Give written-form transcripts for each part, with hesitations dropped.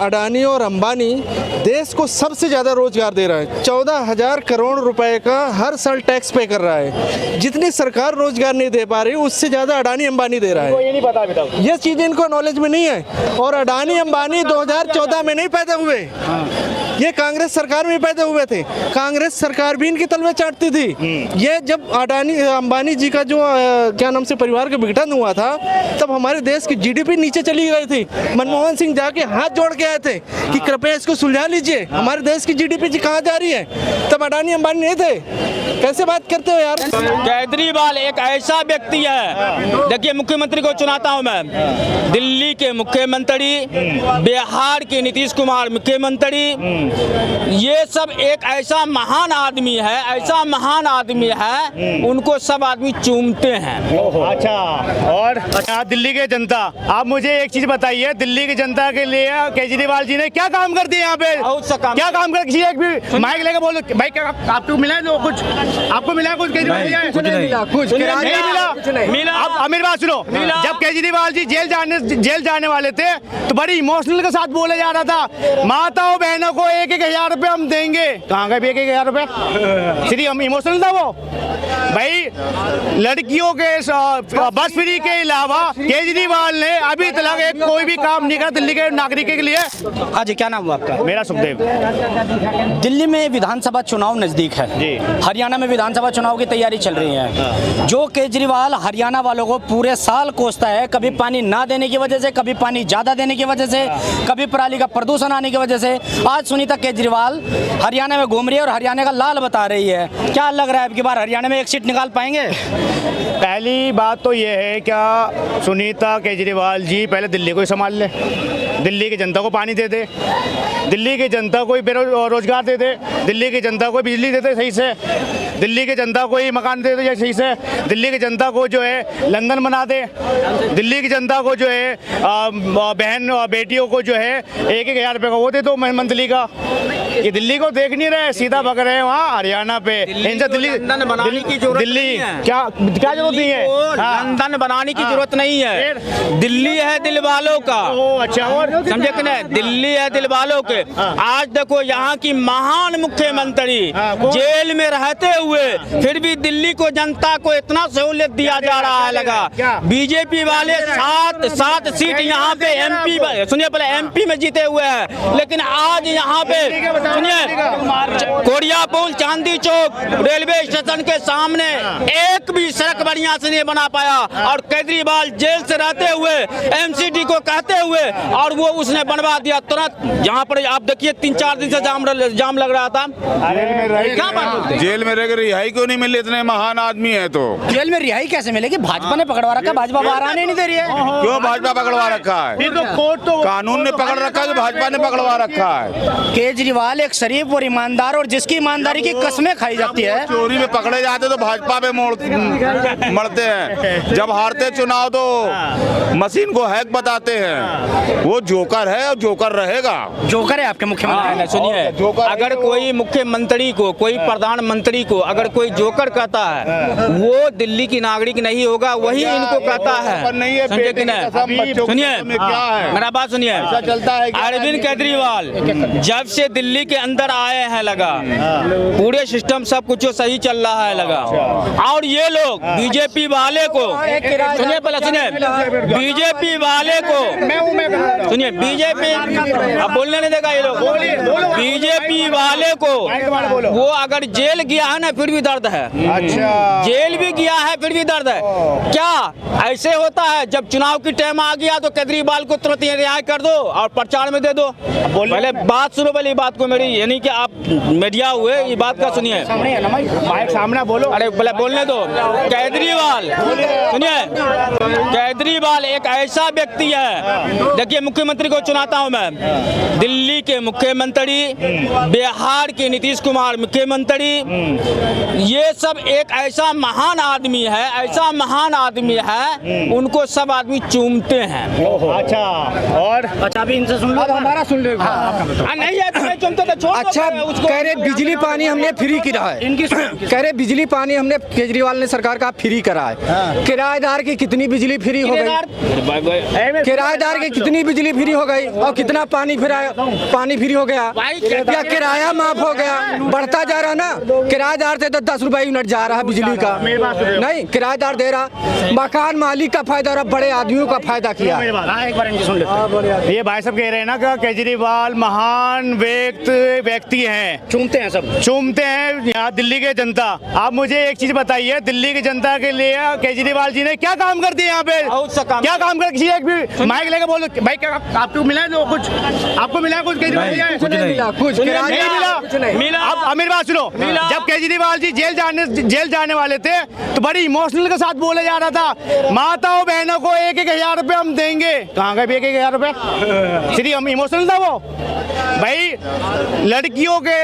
अडानी और अंबानी देश को सबसे ज़्यादा रोजगार दे रहा है। 14,000 करोड़ रुपए का हर साल टैक्स पे कर रहा है। जितनी सरकार रोजगार नहीं दे पा रही उससे ज़्यादा अडानी अंबानी दे रहा है। ये नहीं पता अभी तक, ये चीज़ इनको नॉलेज में नहीं है। और अडानी अंबानी 2014 में नहीं पैदा हुए, ये कांग्रेस सरकार में पैदा हुए थे। कांग्रेस सरकार भी इनकी तलवे चाटती थी। ये जब अडानी अंबानी जी का जो क्या नाम से परिवार का विघटन हुआ था तब हमारे देश की जीडीपी नीचे चली गई थी। मनमोहन सिंह जाके हाथ जोड़ के आए थे कि कृपया इसको सुलझा लीजिए, हमारे देश की जीडीपी कहाँ जा रही है। तब अडानी अंबानी नहीं थे। कैसे बात करते हो यार। केजरीवाल एक ऐसा व्यक्ति है, देखिए मुख्यमंत्री को चुनाता हूं मैं, दिल्ली के मुख्यमंत्री, बिहार के नीतीश कुमार मुख्यमंत्री, ये सब एक ऐसा महान आदमी है, ऐसा महान आदमी है, उनको सब आदमी चूमते हैं। अच्छा, और अच्छा दिल्ली के जनता, आप मुझे एक चीज बताइए, दिल्ली की जनता के लिए केजरीवाल जी ने क्या काम कर दिया यहाँ पे? बहुत सा काम। क्या काम कर दिया? एक भी माइक लेके बोलो भाई, क्या आपको मिला है? जो कुछ आपको मिला है? कुछ केजरीवाल जी कुछ नहीं मिला, कुछ नहीं मिला। अब मेरी बात सुनो, जब केजरीवाल जी जेल जाने वाले थे तो बड़ी इमोशनल के साथ बोले जा रहा था, माताओं बहनों को 1,000 रुपए हम देंगे। कहाँ गए 1,000 रुपए? श्री हम इमोशनल था वो भाई। लड़कियों के बस फ्री के अलावा केजरीवाल ने अभी तक एक कोई भी काम नहीं करा दिल्ली के नागरिकों के लिए। हाँ जी, क्या नाम हुआ आपका? मेरा सुखदेव। दिल्ली में विधानसभा चुनाव नजदीक है जी। हरियाणा में विधानसभा चुनाव की तैयारी चल रही है। जो केजरीवाल हरियाणा वालों को पूरे साल कोसता है, कभी पानी ना देने की वजह से, कभी पानी ज्यादा देने की वजह से, कभी पराली का प्रदूषण आने की वजह से, आज सुनीता केजरीवाल हरियाणा में घूम रही है और हरियाणा का लाल बता रही है। क्या लग रहा है अब की बार हरियाणा में एक सीट निकाल पाएंगे? पहली बात तो ये है, क्या सुनीता केजरीवाल जी पहले दिल्ली को ही संभाल ले, दिल्ली की जनता को पानी दे दे, दिल्ली की जनता को रोजगार दे दे, दिल्ली की जनता को बिजली दे दे सही से, दिल्ली की जनता को ही मकान दे दे सही से, दिल्ली की जनता को जो है लंदन बना दे, दिल्ली की जनता को जो है बहन बेटियों को जो है 1,000 रुपये का वो दे दो मंथली का। ये दिल्ली को देख नहीं रहे, सीधा भग रहे हैं वहाँ हरियाणा पे। इनसे दिल्ली दिल्ली क्या जरूरत नहीं है? लंदन बनाने की जरूरत नहीं है, दिल्ली है दिल वालों का। अच्छा, और समझे कि नहीं? दिल्ली है दिल वालों के। आज देखो यहाँ की महान मुख्यमंत्री जेल में रहते हुए फिर भी दिल्ली को जनता को इतना सहूलियत दिया जा रहा है। लगा बीजेपी वाले सात सीट यहाँ पे एमपी, सुनिए पहले एमपी में जीते हुए हैं, लेकिन आज यहाँ पे सुनिए कोरिया पुल, चांदी चौक, रेलवे स्टेशन के सामने एक भी सड़क बढ़िया से नहीं बना पाया। और केजरीवाल जेल से रहते हुए एमसीडी को कहते हुए और वो उसने बनवा दिया तुरंत। यहाँ पर आप देखिए 3-4 दिन से जाम लग रहा था। क्या बात? जेल में रह रिहाई क्यों नहीं मिली? इतने महान आदमी है तो जेल में रिहाई कैसे मिलेगी? भाजपा ने पकड़वा रखा, भाजपा बाहर आने नहीं दे रही है। क्यों भाजपा पकड़वा रखा है? तो कानून ने पकड़ रखा है कि भाजपा ने पकड़वा रखा है? केजरीवाल एक शरीफ और ईमानदार और जिसकी ईमानदारी की कस्में खाई जाती है। चोरी में पकड़े जाते तो भाजपा पे मरते हैं, जब हारते चुनाव तो मशीन को हैक बताते हैं। वो जोकर है और जोकर रहेगा। जोकर है आपके मुख्यमंत्री? सुनिए, अगर कोई मुख्यमंत्री को, कोई प्रधानमंत्री को अगर कोई जोकर कहता है, वो दिल्ली की नागरिक नहीं होगा, वही इनको कहता है। समझे कि नहीं? सुनिए मेरा बात सुनिए, अरविंद केजरीवाल जब से दिल्ली के अंदर आए हैं लगा पूरे सिस्टम सब कुछ सही चल रहा है लगा। और ये लोग बीजेपी वाले को, सुनिए पहले सुनिए, बीजेपी वाले को सुनिए, बीजेपी अब बोलने नहीं देगा ये लोग। बीजेपी वाले को वो अगर जेल गया है ना फिर भी दर्द है। अच्छा, जेल भी गया है फिर भी दर्द है। क्या ऐसे होता है जब चुनाव की टाइम आ गया तो केजरीवाल को तुरंत रिहाई कर दो और प्रचार में दे दो? पहले बात सुनो, पहले बात को मेरी, यानी कि आप मीडिया हुए, ये बात का सुनिए। सामने बोलो। अरे पहले बोलने दो। केजरीवाल सुनिए, केजरीवाल एक ऐसा व्यक्ति है, देखिए मुख्यमंत्री को चुनाता हूं मैं, दिल्ली के मुख्यमंत्री, बिहार के नीतीश कुमार मुख्यमंत्री, ये सब एक ऐसा महान आदमी है, ऐसा महान आदमी है, उनको सब आदमी चूमते हैं। अच्छा, और अच्छा अभी इनसे सुन लो, हमारा सुन लो। नहीं है तुम्हें चूमते तो छोड़ दो। अच्छा, कह रहे बिजली पानी हमने फ्री करा है। इनकी कह रहे बिजली पानी हमने केजरीवाल ने सरकार का फ्री करा है। किराएदार की कितनी बिजली फ्री हो गई? किराएदार की कितनी बिजली फ्री हो गई और कितना पानी फ्री हो गया, क्या किराया माफ हो गया? बढ़ता जा रहा ना, किराएदार से तो 10 रुपए यूनिट जा रहा है बिजली का, नहीं किराएदार दे रहा, मकान मालिक का फायदा और बड़े आदमियों का फायदा किया। एक बार सुन लेते। ये भाई साहब कह रहे हैं ना कि केजरीवाल महान व्यक्ति हैं, चूमते हैं यहाँ दिल्ली के जनता। आप मुझे एक चीज बताइए, दिल्ली की जनता के लिए केजरीवाल जी ने क्या काम कर दिया यहाँ पे? क्या काम कर, किसी एक भी माइक लेकर बोलो भाई, क्या आपको मिला है जो कुछ? आपको मिला है कुछ? केजरीवाल कुछ नहीं मिला, कुछ नहीं मिला। अब मेरी बात सुनो, जब केजरीवाल जी जेल जाने वाले थे तो बड़ी इमोशनल के साथ बोला जा रहा था, माताओं बहनों को 1-1 रुपए हम देंगे। कहाँ गए 1-1 रुपए? श्री हम इमोशनल था वो भाई। लड़कियों के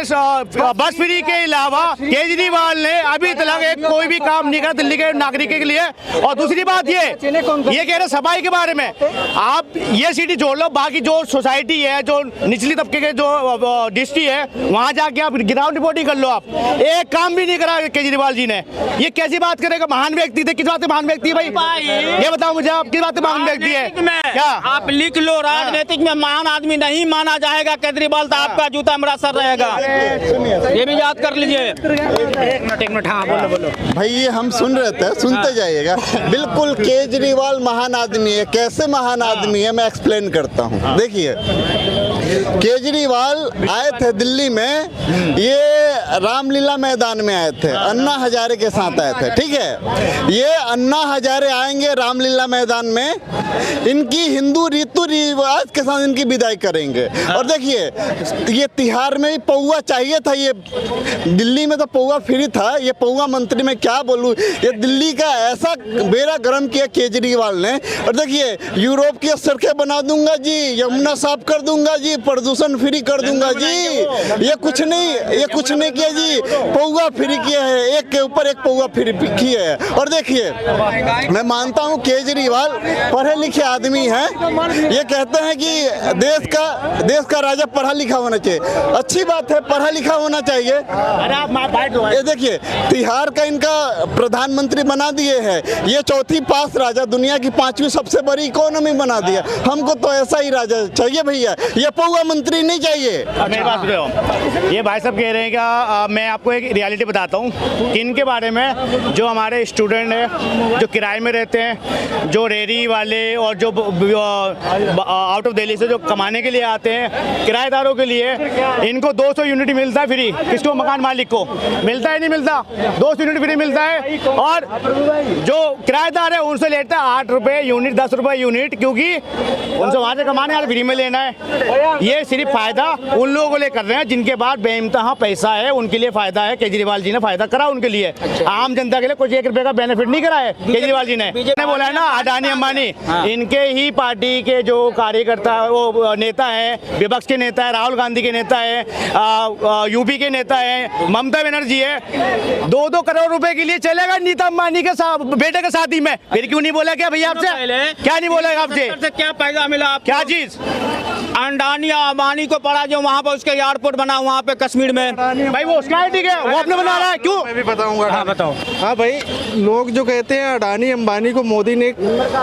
बस फ्री के अलावा केजरीवाल ने अभी तक कोई भी काम नहीं करा दिल्ली के नागरिकों के लिए। और दूसरी बात ये कह रहे सफाई के बारे में, आप ये सिटी छोड़ लो, बाकी जो सोसाइटी है, जो निचली तबके के जो डिस्ट्रिक्ट है, वहां जाके आप ग्राउंड रिपोर्टिंग कर लो। आप एक काम भी नहीं करा केजरीवाल जी ने। ये कैसी बात करेगा? महान व्यक्ति थे, किस बात से महान व्यक्ति है भाई? ये बताओ मुझे, आप किस बात से महान व्यक्ति है? क्या आप लिख लो, राजनीतिक में महान आदमी नहीं माना जाएगा केजरीवाल, तो आपका जूता मेरा सर रहेगा, ये भी याद कर लीजिए। एक मिनट, हाँ बोलो। भाई ये हम सुन रहे थे, सुनते जाइएगा। बिल्कुल केजरीवाल महान आदमी है। कैसे महान आदमी है मैं एक्सप्लेन करता हूँ। देखिए, केजरीवाल आए थे दिल्ली में, ये रामलीला मैदान में आए थे, अन्ना हजारे के साथ आए थे, ठीक है। ये अन्ना हजारे आएंगे रामलीला मैदान में, इनकी हिंदू रीति रिवाज के साथ इनकी विदाई करेंगे। और देखिए, ये तिहाड़ में भी पौवा चाहिए था, ये दिल्ली में तो पौवा फ्री था, ये पौवा मंत्री में क्या बोलूं, ये दिल्ली का ऐसा बेड़ा गर्म किया केजरीवाल ने। और देखिए, यूरोप की सड़कें बना दूंगा जी, यमुना साफ कर दूंगा जी, प्रदूषण फ्री कर दूंगा जी, ये कुछ नहीं किया जी, पौवा फ्री किया है, एक के ऊपर एक पौवा फ्री किया है। और देखिए, मैं मानता हूं केजरीवाल पढ़े लिखे आदमी हैं, ये कहते हैं कि देश का राजा पढ़ा लिखा होना चाहिए, अच्छी बात है, पढ़ा लिखा होना चाहिए। ये देखिए, तिहाड़ का इनका प्रधानमंत्री बना दिए है, ये चौथी पास राजा, दुनिया की 5वीं सबसे बड़ी इकोनॉमी बना दिया। हमको तो ऐसा ही राजा चाहिए भैया, ये पौवा मंत्री नहीं चाहिए। मेरी बात सुनो, ये भाई साहब कह रहे हैं कि मैं आपको एक रियलिटी बताता हूँ इनके बारे में। जो हमारे स्टूडेंट हैं, जो किराए में रहते हैं, जो रेहड़ी वाले और जो आउट ऑफ दिल्ली से जो कमाने के लिए आते हैं, किराएदारों के लिए इनको 200 यूनिट मिलता है फ्री। किसको? मकान मालिक को मिलता है, नहीं मिलता? 200 यूनिट फ्री मिलता है। और जो किराएदार है उनसे लेता है 8 रुपए यूनिट, 10 रुपए यूनिट, क्योंकि उनसे वहाँ से कमाने वाले फ्री में लेना है। ये सिर्फ फायदा उन लोगों को लिए कर रहे हैं जिनके पास बेइंतहा पैसा है, उनके लिए फायदा है। केजरीवाल जी ने फायदा करा उनके लिए, आम जनता के लिए कुछ 1 रुपए का बेनिफिट नहीं करा है केजरीवाल जी ने। बोला है ना, अडानी अंबानी, इनके ही पार्टी के जो कार्यकर्ता, वो नेता है, विपक्ष के नेता है, राहुल गांधी के नेता है, यूपी के नेता है, ममता बनर्जी है, 2-2 करोड़ रुपए के लिए चलेगा नीता अंबानी के बेटे के शादी में। फिर क्यों नहीं बोला? क्या भैया आपसे क्या नहीं बोला आपसे? क्या फायदा मिला आपको? क्या चीज? अंडानी अंबानी को पड़ा जो वहाँ पर उसके एयरपोर्ट बना वहाँ पे कश्मीर में, भाई वो उसका है, ठीक है, वो अपने बना रहा है, क्यों? मैं भी बताऊंगा। हाँ बताओ। हाँ भाई, लोग जो कहते हैं अडानी अंबानी को मोदी ने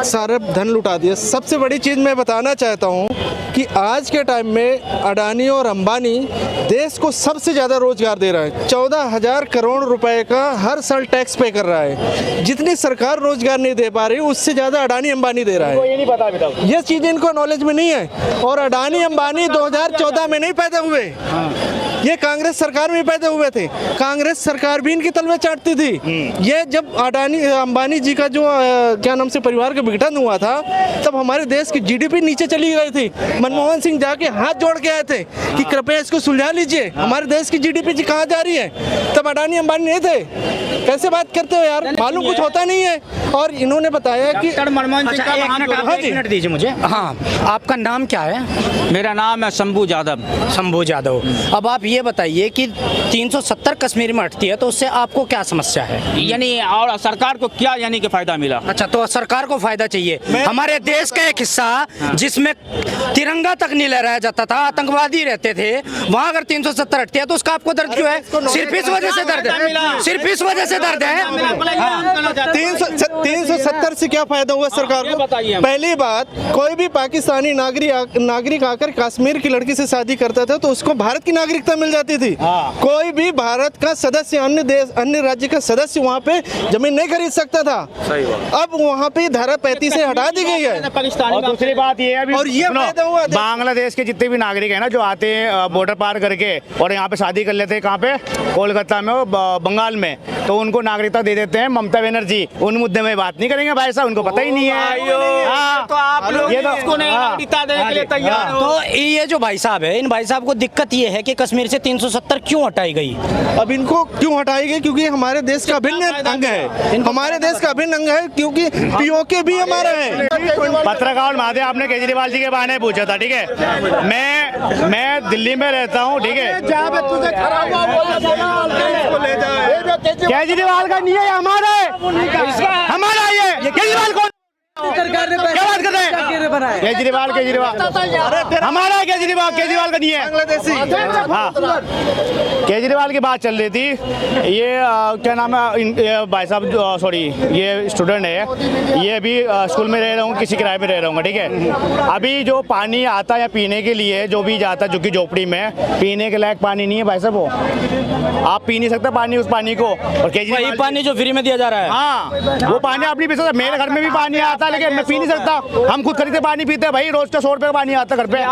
सारा धन लुटा दिया, सबसे बड़ी चीज़ मैं बताना चाहता हूँ कि आज के टाइम में अडानी और अंबानी देश को सबसे ज़्यादा रोजगार दे रहा है। 14,000 करोड़ रुपए का हर साल टैक्स पे कर रहा है। जितनी सरकार रोजगार नहीं दे पा रही, उससे ज़्यादा अडानी अंबानी दे रहा है। ये नहीं पता अभी तक, ये चीज़ इनको नॉलेज में नहीं है। और अडानी अंबानी 2014 में नहीं पैदा हुए, ये कांग्रेस सरकार में पैदा हुए थे। कांग्रेस सरकार भी इनकी तलवे चाटती थी। ये जब अडानी अंबानी जी का जो क्या नाम से परिवार का विघटन हुआ था, तब हमारे देश की जीडीपी नीचे चली गई थी। मनमोहन सिंह जाके हाथ जोड़ के आए थे कि कृपया इसको सुलझा लीजिए, हमारे देश की जीडीपी जी कहाँ जा रही है। तब अडानी अंबानी नहीं थे। कैसे बात करते हो यार, मालूम कुछ होता नहीं है। और इन्होंने बताया कि मनमोहन सिंह का एक मिनट दीजिए मुझे। हाँ, आपका नाम क्या है? मेरा नाम है शंभू यादव। शंभू यादव। अब आप ये बताइए कि 370 कश्मीर में हटती है, तो उससे आपको क्या समस्या है? यानी और सरकार को क्या यानी कि फायदा मिला? अच्छा, तो सरकार को फायदा चाहिए। हमारे देश का एक हिस्सा जिसमें तिरंगा तक नहीं लहराया जाता था, आतंकवादी रहते थे, वहाँ अगर 370 हटती है तो उसका आपको दर्द क्यों है? सिर्फ इस वजह से दर्द है, सिर्फ इस वजह से से दर्द है। 370 से क्या फायदा हुआ सरकार ये को? बताइए हमें। पहली बात, कोई भी पाकिस्तानी नागरिक आकर कश्मीर की लड़की से शादी करता था तो उसको भारत की नागरिकता मिल जाती थी। कोई भी भारत का सदस्य अन्य राज्य का सदस्य वहाँ पे जमीन नहीं खरीद सकता था। अब वहाँ पे धारा 35 से हटा दी गई है। और दूसरी बात ये है अभी और ये सुनो, फायदा हुआ देखो। बांग्लादेश के जितने भी नागरिक हैं ना जो आते हैं बॉर्डर पार करके और यहाँ पे शादी कर लेते हैं, कहाँ पे, कोलकाता में और बंगाल में, तो उनको नागरिकता दे देते हैं ममता बनर्जी। उन मुद्दे में बात नहीं करेंगे भाई साहब, उनको पता ही नहीं है। हाँ, तो आप लोग ये तो- इसको नहीं हाँ, नागरिकता देने के लिए हाँ, तैयार हो। तो ये जो भाई साहब है, इन भाई साहब को दिक्कत ये है कि कश्मीर से 370 क्यों हटाई गई? अब इनको क्यों हटाई गई? क्योंकि हमारे देश का अभिन्न अंग है। हमारे देश का अभिन्न अंग है, क्योंकि पीओके भी हमारा है। पत्रकार महादेव, आपने केजरीवाल जी के बारे में पूछा था, ठीक है। मैं दिल्ली में रहता हूँ, ठीक है। केजरीवाल का नहीं है, हमारा है, हमारा ये केजरीवाल कौन? क्या बात कर रहे हैं? केजरीवाल हमारा है, केजरीवाल का नहीं है। बांग्लादेशी। हाँ, केजरीवाल की बात चल रही थी। ये क्या नाम है ये भाई साहब, सॉरी, ये स्टूडेंट है, ये अभी स्कूल में रह रहा हूँ, किसी किराए पे रह रहा हूँ, ठीक है। अभी जो पानी आता है पीने के लिए, जो भी जाता है झुग्गी झोपड़ी में, पीने के लायक पानी नहीं है भाई साहब। वो आप पी नहीं सकते पानी, उस पानी को। और केजरीवाल वही पानी जो फ्री में दिया जा रहा है। हाँ, वो पानी आप नहीं पी सकते। मेरे घर में भी पानी आता है, लेकिन मैं पी नहीं सकता। हम खुद खरीदे पानी पीते हैं भाई, रोज का 100 रुपये का पानी आता है घर पे।